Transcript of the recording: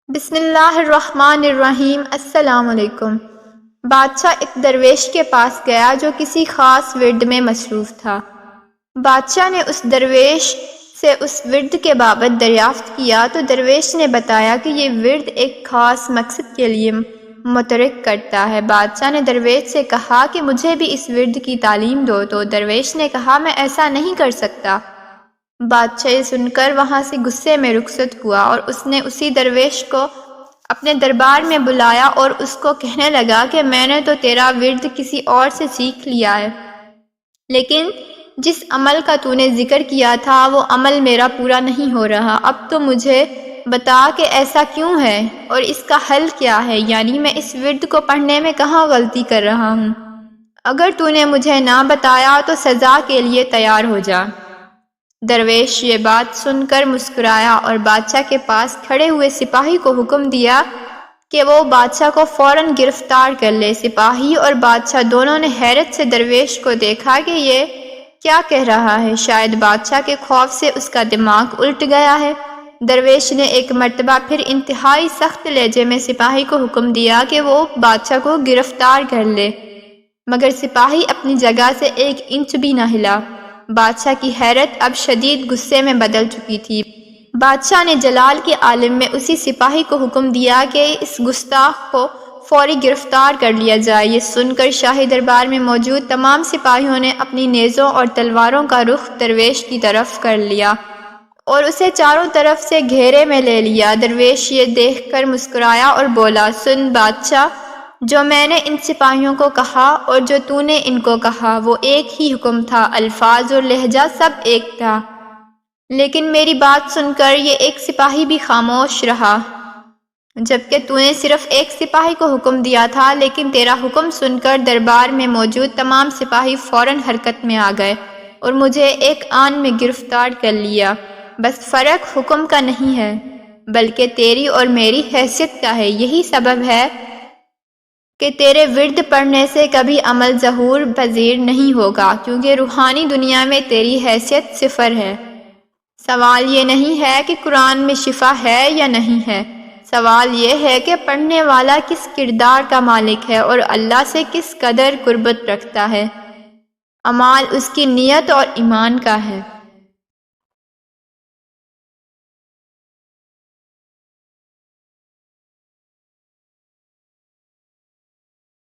بسم اللہ الرحمن الرحیم۔ السلام علیکم۔ بادشاہ ایک درویش کے پاس گیا جو کسی خاص ورد میں مصروف تھا۔ بادشاہ نے اس درویش سے اس ورد کے بابت دریافت کیا تو درویش نے بتایا کہ یہ ورد ایک خاص مقصد کے لیے متحرک کرتا ہے۔ بادشاہ نے درویش سے کہا کہ مجھے بھی اس ورد کی تعلیم دو، تو درویش نے کہا میں ایسا نہیں کر سکتا۔ بادشاہ یہ سن کر وہاں سے غصے میں رخصت ہوا اور اس نے اسی درویش کو اپنے دربار میں بلایا اور اس کو کہنے لگا کہ میں نے تو تیرا ورد کسی اور سے سیکھ لیا ہے، لیکن جس عمل کا تو نے ذکر کیا تھا وہ عمل میرا پورا نہیں ہو رہا۔ اب تو مجھے بتا کہ ایسا کیوں ہے اور اس کا حل کیا ہے، یعنی میں اس ورد کو پڑھنے میں کہاں غلطی کر رہا ہوں۔ اگر تو نے مجھے نہ بتایا تو سزا کے لیے تیار ہو جا۔ درویش یہ بات سن کر مسکرایا اور بادشاہ کے پاس کھڑے ہوئے سپاہی کو حکم دیا کہ وہ بادشاہ کو فوراً گرفتار کر لے۔ سپاہی اور بادشاہ دونوں نے حیرت سے درویش کو دیکھا کہ یہ کیا کہہ رہا ہے، شاید بادشاہ کے خوف سے اس کا دماغ الٹ گیا ہے۔ درویش نے ایک مرتبہ پھر انتہائی سخت لہجے میں سپاہی کو حکم دیا کہ وہ بادشاہ کو گرفتار کر لے، مگر سپاہی اپنی جگہ سے ایک انچ بھی نہ ہلا۔ بادشاہ کی حیرت اب شدید غصے میں بدل چکی تھی۔ بادشاہ نے جلال کے عالم میں اسی سپاہی کو حکم دیا کہ اس گستاخ کو فوری گرفتار کر لیا جائے۔ یہ سن کر شاہی دربار میں موجود تمام سپاہیوں نے اپنی نیزوں اور تلواروں کا رخ درویش کی طرف کر لیا اور اسے چاروں طرف سے گھیرے میں لے لیا۔ درویش یہ دیکھ کر مسکرایا اور بولا، سن بادشاہ، جو میں نے ان سپاہیوں کو کہا اور جو تو نے ان کو کہا وہ ایک ہی حکم تھا، الفاظ اور لہجہ سب ایک تھا، لیکن میری بات سن کر یہ ایک سپاہی بھی خاموش رہا، جبکہ تو نے صرف ایک سپاہی کو حکم دیا تھا، لیکن تیرا حکم سن کر دربار میں موجود تمام سپاہی فوراً حرکت میں آ گئے اور مجھے ایک آن میں گرفتار کر لیا۔ بس فرق حکم کا نہیں ہے بلکہ تیری اور میری حیثیت کا ہے۔ یہی سبب ہے کہ تیرے ورد پڑھنے سے کبھی عمل ظہور پذیر نہیں ہوگا، کیونکہ روحانی دنیا میں تیری حیثیت صفر ہے۔ سوال یہ نہیں ہے کہ قرآن میں شفا ہے یا نہیں ہے، سوال یہ ہے کہ پڑھنے والا کس کردار کا مالک ہے اور اللہ سے کس قدر قربت رکھتا ہے۔ عمال اس کی نیت اور ایمان کا ہے۔